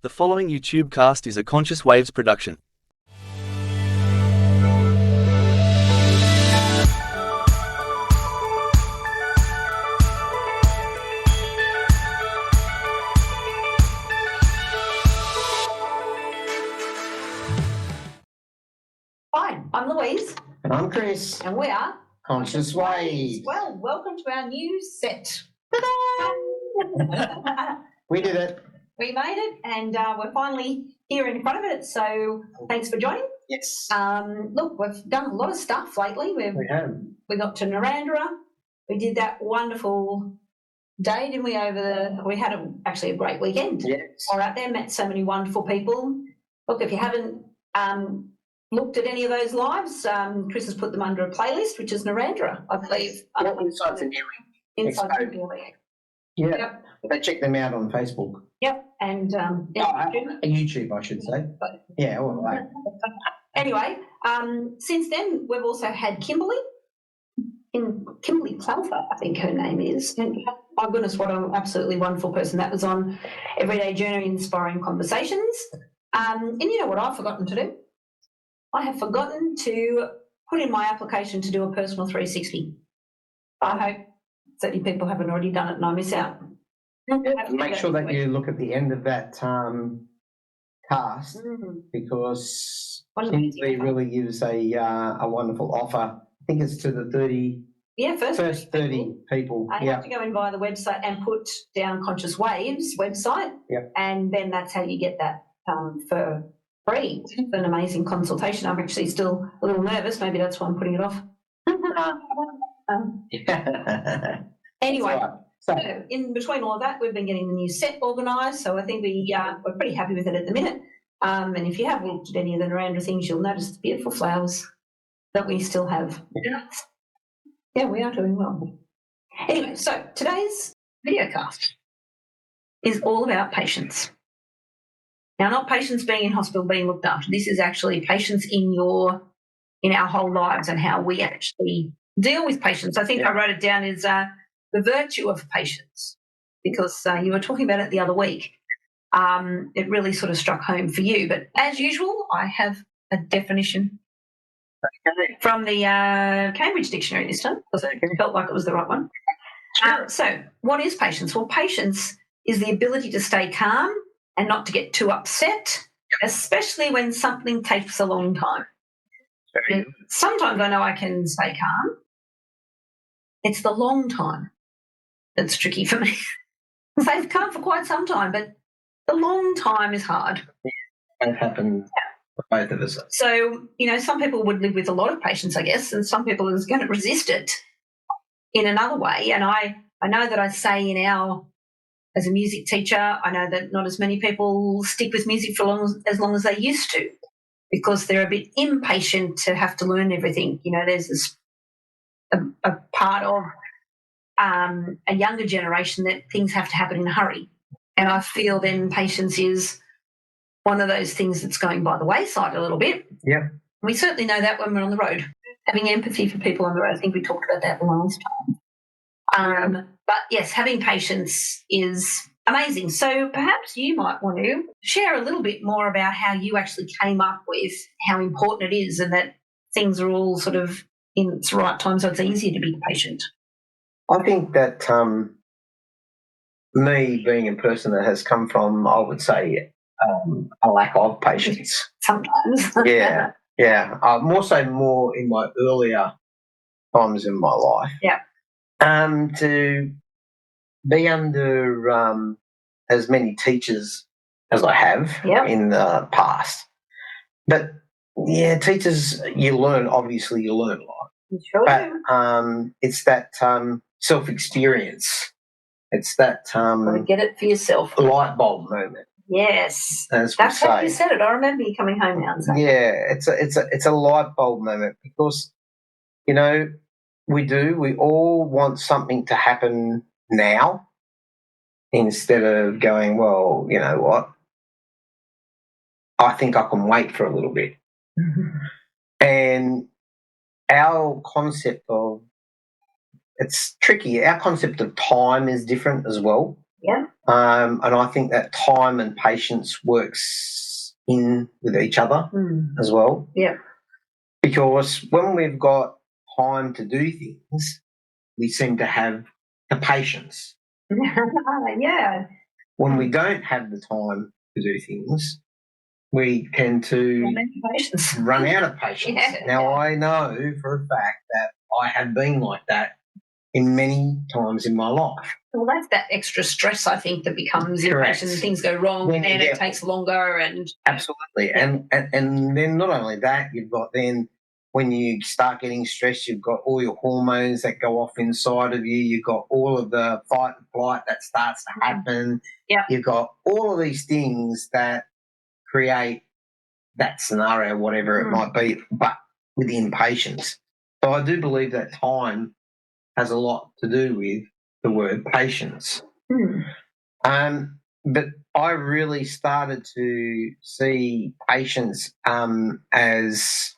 The following YouTube cast is a Conscious Waves production. Hi, I'm Louise. And I'm Chris. And we are Conscious Waves. Well, welcome to our new set. We did it. We made it, and we're finally here in front of it, so thanks for joining. Yes. Look, we've done a lot of stuff lately. We have. We got to Narrandera. We did that wonderful day, didn't we, we had actually a great weekend. Yes. All right there, met so many wonderful people. Look, if you haven't looked at any of those lives, Chris has put them under a playlist, which is Narrandera, I believe. Inside the Inside the Nearing. Yeah. Yep. They check them out on Facebook. Yep, and YouTube, I should say. Yeah, all right. Anyway, since then we've also had Kimberly Clouther, I think her name is. And my goodness, what an absolutely wonderful person that was on Everyday Journey Inspiring Conversations. And you know what I've forgotten to do? I have forgotten to put in my application to do a personal 360. I hope certainly people haven't already done it and I miss out. Make sure that you look at the end of that cast because Kimberly really gives a wonderful offer. I think it's to the 30. Yeah, first 30 people. You have to go in via the website and put down Conscious Waves website. Yep. And then that's how you get that for free. It's an amazing consultation. I'm actually still a little nervous. Maybe that's why I'm putting it off. Anyway, right. So in between all of that, we've been getting the new set organised. So I think we're pretty happy with it at the minute. And if you have looked at any of the Narrandera things, you'll notice the beautiful flowers that we still have. Yeah, we are doing well. Anyway, so today's video cast is all about patience. Now, not patients being in hospital, being looked after. This is actually patience in our whole lives and how we actually deal with patients. I think I wrote it down as the virtue of patience because you were talking about it the other week. It really sort of struck home for you. But as usual, I have a definition from the Cambridge Dictionary this time because I felt like it was the right one. So what is patience? Well, patience is the ability to stay calm and not to get too upset, especially when something takes a long time. Sometimes I know I can stay calm. It's the long time that's tricky for me. Stay calm for quite some time, but the long time is hard. that happens for both of us. So, some people would live with a lot of patience, I guess, and some people are going to resist it in another way. And I know that I say as a music teacher, I know that not as many people stick with music for as long as they used to because they're a bit impatient to have to learn everything. There's this a part of a younger generation that things have to happen in a hurry. And I feel then patience is one of those things that's going by the wayside a little bit. Yeah. We certainly know that when we're on the road. Having empathy for people on the road, I think we talked about that last time. But yes, having patience is amazing. So perhaps you might want to share a little bit more about how you actually came up with how important it is and that things are all sort of in its right time so it's easier to be patient. I think that me being a person that has come from, I would say, a lack of patience. Sometimes. Yeah. More in my earlier times in my life. Yeah. To be under as many teachers as I have in the past. But, teachers, you learn a lot. You sure but do. It's that self-experience. It's that Gotta get it for yourself. light bulb moment. Yes, that's how you said it. I remember you coming home now and saying. Yeah, it's a light bulb moment because we all want something to happen now instead of going, well, you know what, I think I can wait for a little bit. Mm-hmm. And our concept of it's tricky. Our concept of time is different as well. Yeah. And I think that time and patience works in with each other as well. Yeah. Because when we've got time to do things, we seem to have the patience. Yeah. When we don't have the time to do things, we tend to run out of patience. Yeah. Now, I know for a fact that I have been like that in many times in my life. Well, that's that extra stress, I think, that becomes impatient and things go wrong and it takes longer. And absolutely. Yeah. And then not only that, you've got then when you start getting stressed, you've got all your hormones that go off inside of you. You've got all of the fight and flight that starts to happen. Yeah. You've got all of these things that create that scenario, whatever it might be, but with impatience. So I do believe that time has a lot to do with the word patience. But I really started to see patience as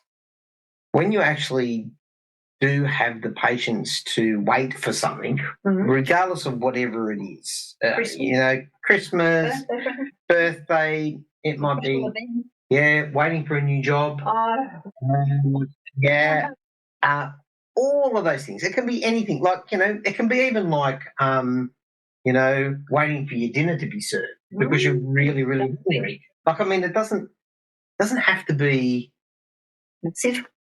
when you actually do have the patience to wait for something, regardless of whatever it is. Christmas, birthday, it might be, waiting for a new job. All of those things. It can be anything. Like, it can be even like, waiting for your dinner to be served because you're really, really hungry. Like, I mean, it doesn't have to be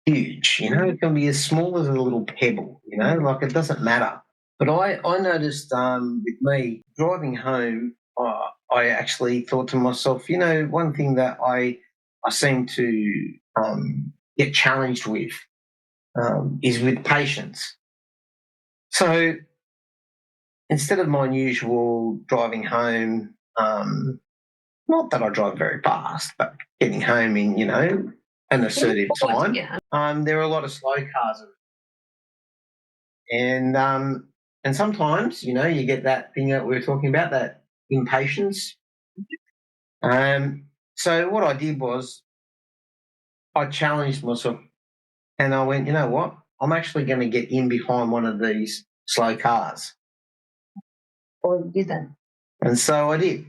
huge, it can be as small as a little pebble, like it doesn't matter. But I noticed with me driving home, I actually thought to myself, one thing that I seem to get challenged with is with patience. So instead of my usual driving home, not that I drive very fast, but getting home in, an assertive time, there are a lot of slow cars around. And sometimes, you get that thing that we were talking about, that impatience. So what I did was I challenged myself and I went, you know what? I'm actually going to get in behind one of these slow cars. Or you did that. And so I did.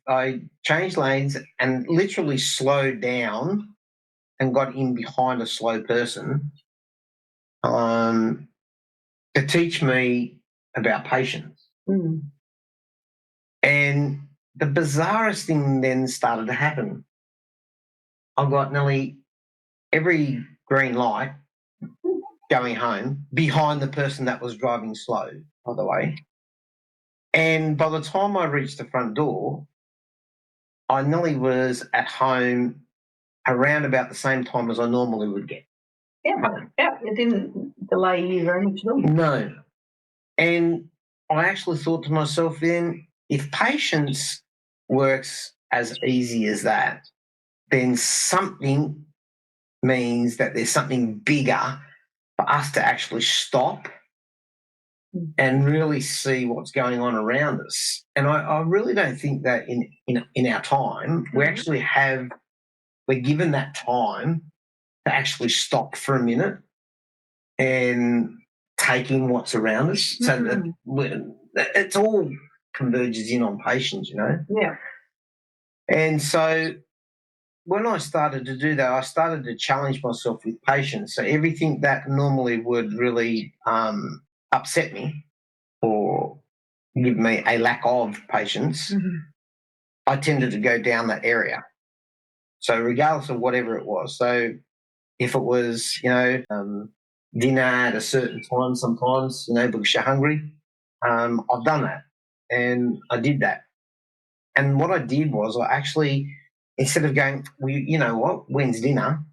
I changed lanes and literally slowed down and got in behind a slow person to teach me about patience. And the bizarrest thing then started to happen. I got nearly every green light going home behind the person that was driving slow, by the way. And by the time I reached the front door, I nearly was at home around about the same time as I normally would get. Yeah, it didn't delay you very much at all. No. And I actually thought to myself then, if patience works as easy as that, then something means that there's something bigger for us to actually stop and really see what's going on around us. And I really don't think that in our time, we're given that time to actually stop for a minute and take in what's around us. So that it's all converges in on patience, Yeah. And so when I started to do that, I started to challenge myself with patience. So everything that normally would really upset me or give me a lack of patience, I tended to go down that area. So regardless of whatever it was. So if it was, dinner at a certain time sometimes, because you're hungry, I've done that. And I did that. And what I did was I actually, instead of going, well, you know what, when's dinner?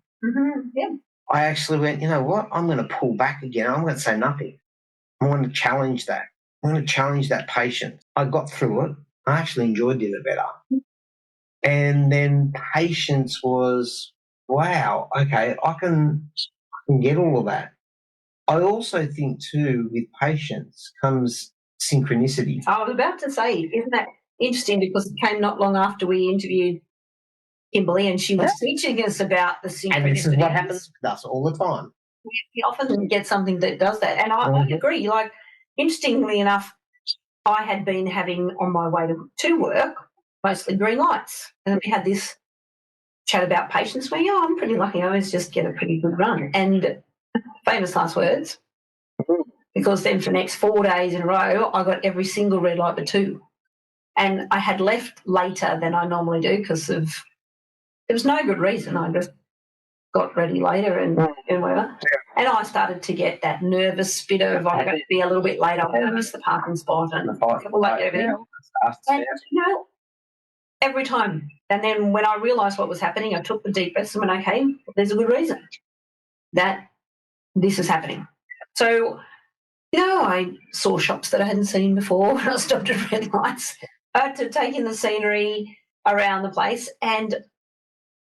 I actually went, you know what, I'm going to pull back again. I'm going to say nothing. I'm going to challenge that. I'm going to challenge that patience. I got through it. I actually enjoyed dinner better. And then patience was, wow, okay, I can get all of that. I also think, too, with patience comes synchronicity. I was about to say, isn't that interesting, because it came not long after we interviewed Kimberly and she was teaching us about the synchronicity. And this is what happens with us all the time. We often get something that does that. And I agree. Like, interestingly enough, I had been having on my way to work mostly green lights. And then we had this chat about patience where, I'm pretty lucky. I always just get a pretty good run. And famous last words, because then for the next 4 days in a row, I got every single red light but 2. And I had left later than I normally do because there was no good reason. I just got ready later and whatever. And I started to get that nervous bit of, I'm going to be a little bit late, I'm going to miss the parking spot and everything. And, every time. And then when I realised what was happening, I took the deep breaths and went, okay, there's a good reason that this is happening. So, I saw shops that I hadn't seen before when I stopped at red lights. I had to take in the scenery around the place, and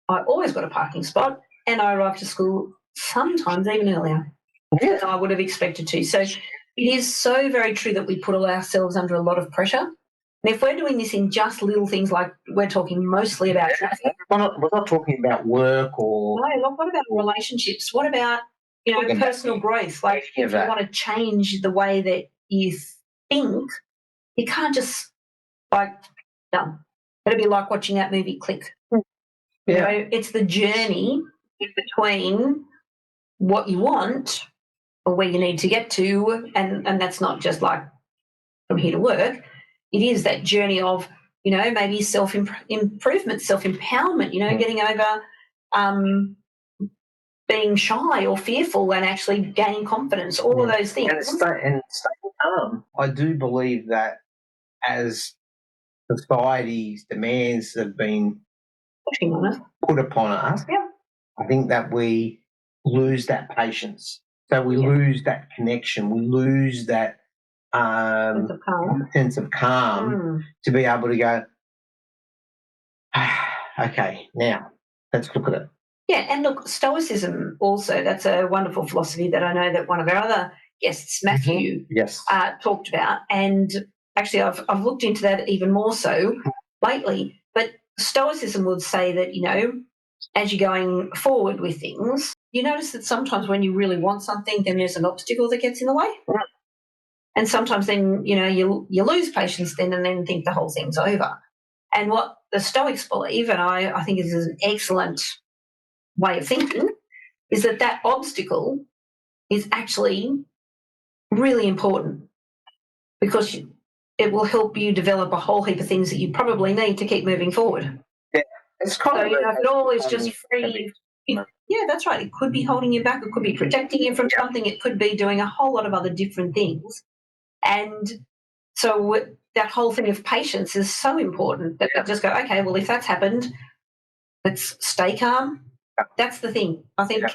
I always got a parking spot, and I arrived to school sometimes even earlier than I would have expected to. So it is so very true that we put ourselves under a lot of pressure. And if we're doing this in just little things like we're talking mostly about traffic. We're not talking about work or... No, what about relationships? What about, personal growth? Like if you want to change the way that you think, you can't just, done. It'll be like watching that movie Click. Yeah. It's the journey in between what you want or where you need to get to, and that's not just like from here to work. It is that journey of, maybe self-improvement, self-empowerment, getting over being shy or fearful and actually gaining confidence, all of those things. And staying calm. I do believe that as society's demands have been put upon us, I think that we lose that patience. So we lose that connection. We lose that sense of calm to be able to go, okay, now let's look at it. Yeah, and look, Stoicism also, that's a wonderful philosophy that I know that one of our other guests, Matthew, talked about. And actually I've looked into that even more so lately. But Stoicism would say that, as you're going forward with things, you notice that sometimes when you really want something, then there's an obstacle that gets in the way. Yeah. And sometimes then, you lose patience then and then think the whole thing's over. And what the Stoics believe, and I think this is an excellent way of thinking, is that obstacle is actually really important because it will help you develop a whole heap of things that you probably need to keep moving forward. Yeah, it's kind of if it all is just free, yeah, that's right. It could be holding you back. It could be protecting you from something. It could be doing a whole lot of other different things. And so that whole thing of patience is so important that they just go, okay, well, if that's happened, let's stay calm. That's the thing. I think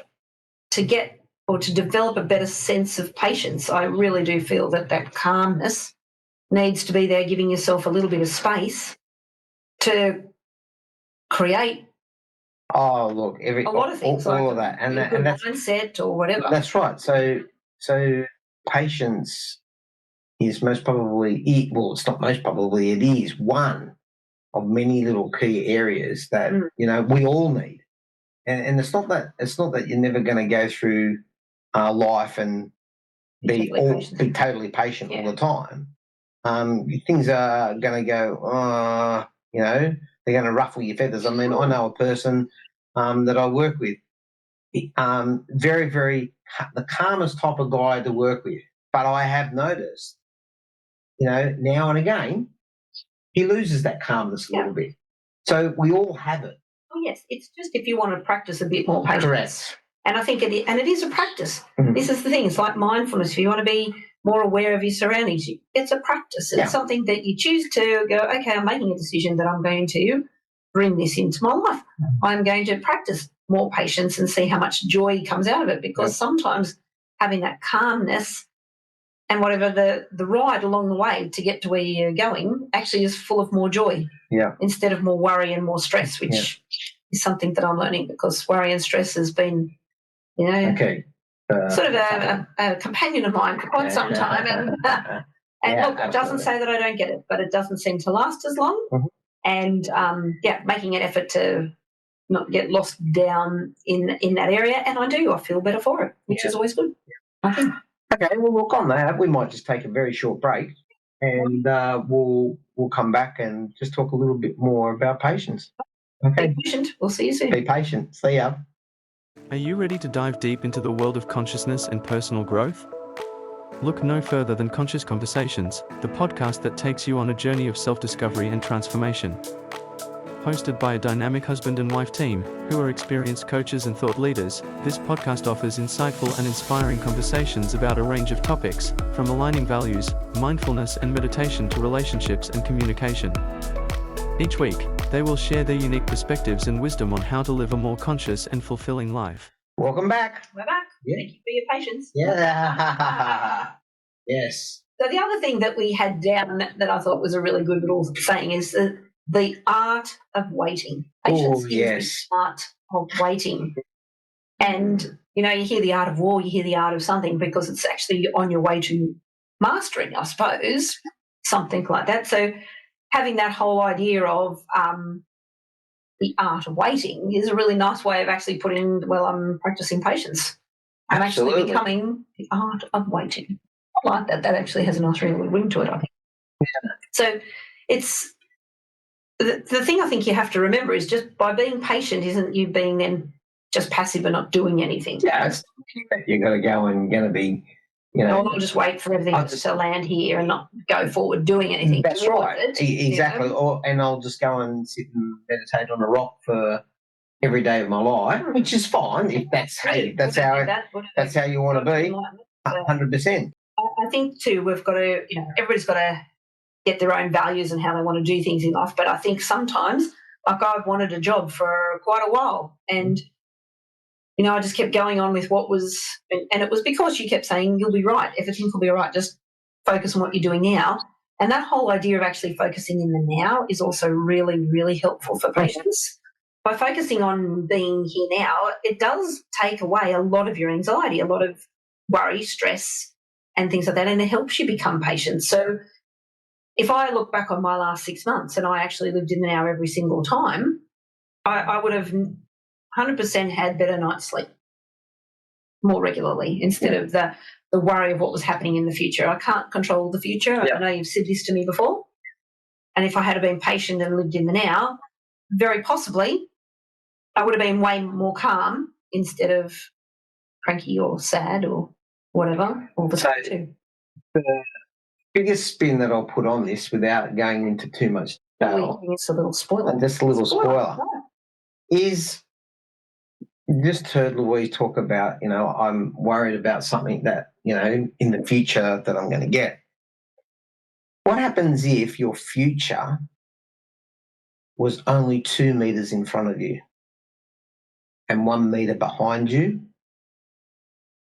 to get or to develop a better sense of patience, I really do feel that calmness needs to be there, giving yourself a little bit of space to create a lot of things, all of that, and that's mindset or whatever. That's right. So patience is most probably it's not most probably, it is one of many little key areas that we all need. And it's not that you're never going to go through life and be totally patient all the time. Things are going to go, they're going to ruffle your feathers. I mean, I know a person that I work with, very, very the calmest type of guy to work with. But I have noticed, now and again, he loses that calmness a little bit. So we all have it. Oh, yes. It's just if you want to practice a bit more patience. Correct. And I think it is a practice. Mm-hmm. This is the thing. It's like mindfulness. If you want to be more aware of your surroundings, it's a practice. It's something that you choose to go, okay, I'm making a decision that I'm going to bring this into my life. Mm-hmm. I'm going to practice more patience and see how much joy comes out of it, because sometimes having that calmness and whatever the ride along the way to get to where you're going actually is full of more joy instead of more worry and more stress, which is something that I'm learning, because worry and stress has been, sort of a companion of mine for quite some time. And look, it doesn't say that I don't get it, but it doesn't seem to last as long. Mm-hmm. And, making an effort to not get lost down in that area. And I feel better for it, which is always good, I think. Okay, well, look, on that, we might just take a very short break. and we'll come back and just talk a little bit more about patience. Okay. Be patient. We'll see you soon. Be patient. See ya. Are you ready to dive deep into the world of consciousness and personal growth? Look no further than Conscious Conversations, the podcast that takes you on a journey of self-discovery and transformation. Hosted by a dynamic husband and wife team, who are experienced coaches and thought leaders, this podcast offers insightful and inspiring conversations about a range of topics, from aligning values, mindfulness and meditation to relationships and communication. Each week, they will share their unique perspectives and wisdom on how to live a more conscious and fulfilling life. Welcome back. We're back. Yeah. Thank you for your patience. Yeah. Yes. So the other thing that we had down that I thought was a really good little saying is the art of waiting. Patience is yes. the art of waiting. And, you hear the art of war, you hear the art of something because it's actually on your way to mastering, I suppose, something like that. So having that whole idea of the art of waiting is a really nice way of actually putting, I'm practicing patience. I'm Absolutely. actually becoming the art of waiting. I like that. That actually has a nice ring to it, I think. Yeah. So it's the thing I think you have to remember is just by being patient isn't you being then just passive and not doing anything. Yeah, you're going to go and going to be, I'll just wait for everything to land here and not go forward doing anything. That's right. Exactly. You and I'll just go and sit and meditate on a rock for every day of my life, which is fine if that's how you want to be. 100%. I think too we've got to, everybody's got to get their own values and how they want to do things in life. But I think sometimes, like I've wanted a job for quite a while, and I just kept going on with what was, and it was because you kept saying, you'll be right, everything will be all right, just focus on what you're doing now. And that whole idea of actually focusing in the now is also really, really helpful for patients. By focusing on being here now, it does take away a lot of your anxiety, a lot of worry, stress, and things like that, and it helps you become patient. So if I look back on my last 6 months and I actually lived in the now every single time, I would have 100% had better night's sleep more regularly instead of the worry of what was happening in the future. I can't control the future. I know you've said this to me before. And if I had been patient and lived in the now, very possibly I would have been way more calm instead of cranky or sad or whatever. All the time too. The biggest spin that I'll put on this without going into too much detail, it's a little spoiler. Just a little spoiler. Is just heard Louise talk about, I'm worried about something that, in the future that I'm going to get. What happens if your future was only 2 meters in front of you and 1 meter behind you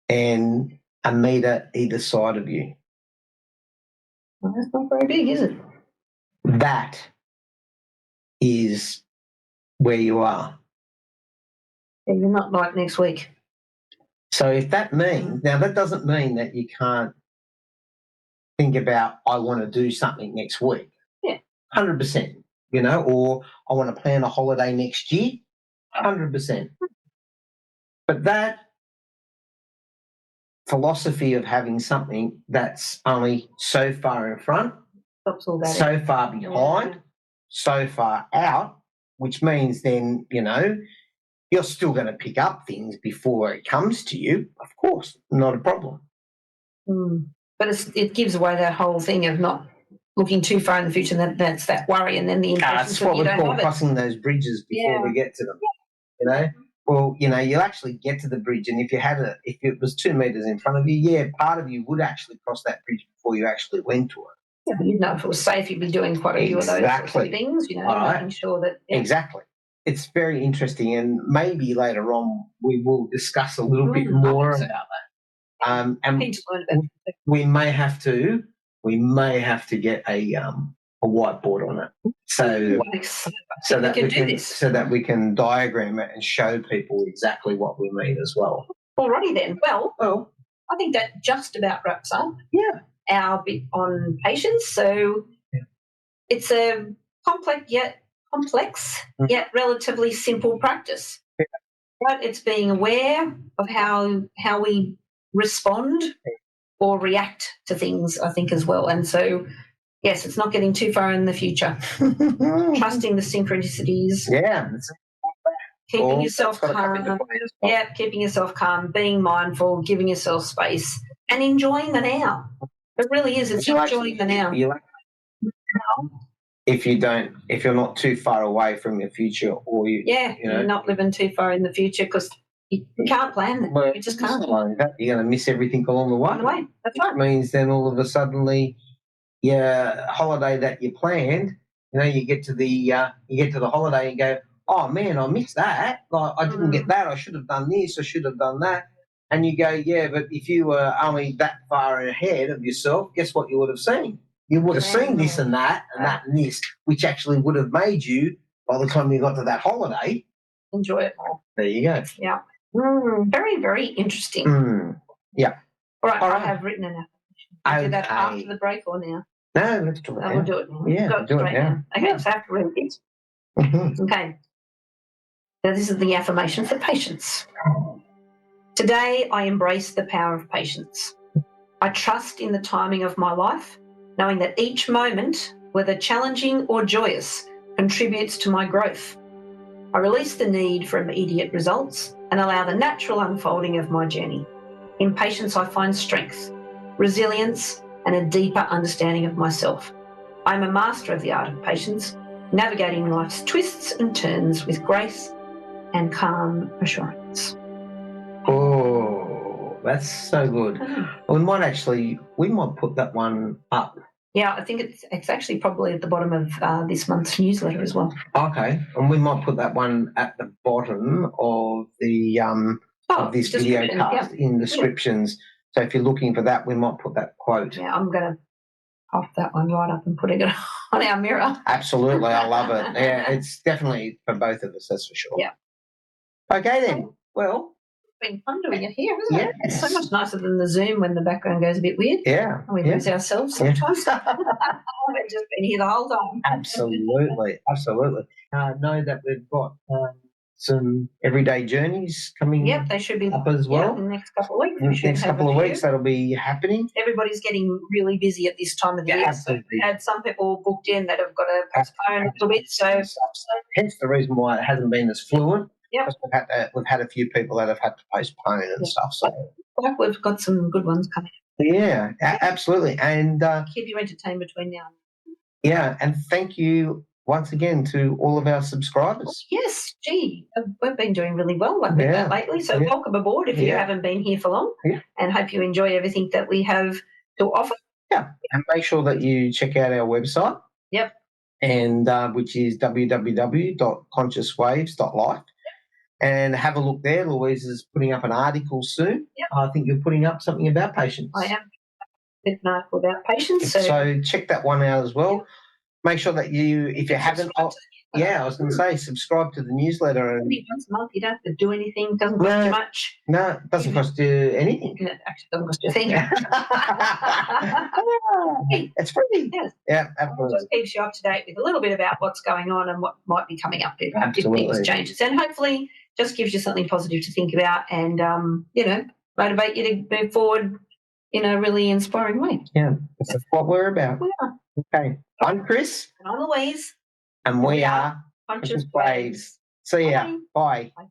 and a meter either side of you? Well, that's not very big, is it? That is where you are. Yeah, you're not like next week. So if that means, now that doesn't mean that you can't think about, I want to do something next week. Yeah. 100%, or I want to plan a holiday next year. 100%. But that philosophy of having something that's only so far in front, so far behind, so far out, which means then, you're still going to pick up things before it comes to you. Of course, not a problem. But it gives away that whole thing of not looking too far in the future, and that's that worry, and then the impression that's what we call crossing those bridges before we get to them. Well, you'll actually get to the bridge, and if it was 2 meters in front of you, part of you would actually cross that bridge before you actually went to it. Yeah, but you'd know if it was safe, you'd be doing quite a few of those sorts of things, making sure that... Yeah. Exactly. It's very interesting, and maybe later on we will discuss a little bit more about that. And we may have to get a whiteboard on it, so that we can diagram it and show people exactly what we mean as well. Alrighty then. Well, I think that just about wraps up our bit on patience. So it's a complex yet relatively simple practice. Yeah. Right? It's being aware of how we respond or react to things, I think, as well. And so Yes, it's not getting too far in the future. Trusting the synchronicities. Yeah. Keeping yourself that's gotta come into calm. play as well. Yeah, keeping yourself calm, being mindful, giving yourself space, and enjoying the now. It really is. It's enjoying the now. If you're not too far away from your future, or you're not living too far in the future because you can't plan it. Well, You just can't. like that, you're going to miss everything along the way. On the way. That's right. It means then all of a sudden, your holiday that you planned, you get to the holiday and go, oh man, I missed that. Like I didn't get that. I should have done this. I should have done that. And you go, yeah, but if you were only that far ahead of yourself, guess what you would have seen? You would have seen this and that and this, which actually would have made you, by the time you got to that holiday, enjoy it more. There you go. Yeah. Very, very interesting. Yeah. All right. I have written an application. I'll do that after the break or now? No, let's do it now. We'll do it now. Yeah, do it now. Okay, so I have to read this. Okay. So this is the affirmation for patience. Today, I embrace the power of patience. I trust in the timing of my life, knowing that each moment, whether challenging or joyous, contributes to my growth. I release the need for immediate results and allow the natural unfolding of my journey. In patience, I find strength, resilience, and a deeper understanding of myself. I am a master of the art of patience, navigating life's twists and turns with grace and calm assurance. Oh, that's so good. We might put that one up. Yeah, I think it's actually probably at the bottom of this month's newsletter as well. Okay, and we might put that one at the bottom of the of this video cast in descriptions. So if you're looking for that, we might put that quote. Yeah, I'm going to pop that one right up and put it on our mirror. Absolutely, I love it. Yeah, it's definitely for both of us, that's for sure. Yeah. Okay then. Well, it's been fun doing it here, isn't it? It's so much nicer than the Zoom when the background goes a bit weird. Yeah. And we lose ourselves sometimes. We've just been here the whole time. Absolutely. Know that we've got some everyday journeys coming they should be up as well. In the next couple of weeks. Next couple of weeks, that'll be happening. Everybody's getting really busy at this time of the year. Absolutely. So we had some people booked in that have got to postpone a little bit. So hence the reason why it hasn't been as fluent. Yeah. Because we've had a few people that have had to postpone and stuff. So we've got some good ones coming. Yeah, absolutely. And keep you entertained between now and then. Yeah, and thank you once again to all of our subscribers. Yes, we've been doing really well with that lately. So welcome aboard if you haven't been here for long, and hope you enjoy everything that we have to offer. Yeah, and make sure that you check out our website. Yep. And which is www.consciouslife.life. And have a look there. Louise is putting up an article soon. Yep. I think you're putting up something about patience. I am. An article about patience. So check that one out as well. Yep. Make sure that if you haven't, I was going to say subscribe to the newsletter. Once a month, you don't have to do anything. Doesn't cost you much. No, it doesn't cost you anything. It actually doesn't cost you a thing. It's free. Yes. Yeah, absolutely. It just keeps you up to date with a little bit about what's going on and what might be coming up if things changes, and hopefully just gives you something positive to think about and motivate you to move forward in a really inspiring way. Yeah, that's what we're about. We are. Okay. I'm Chris. And I'm Louise. And we are Conscious Waves. See ya. Bye. Bye.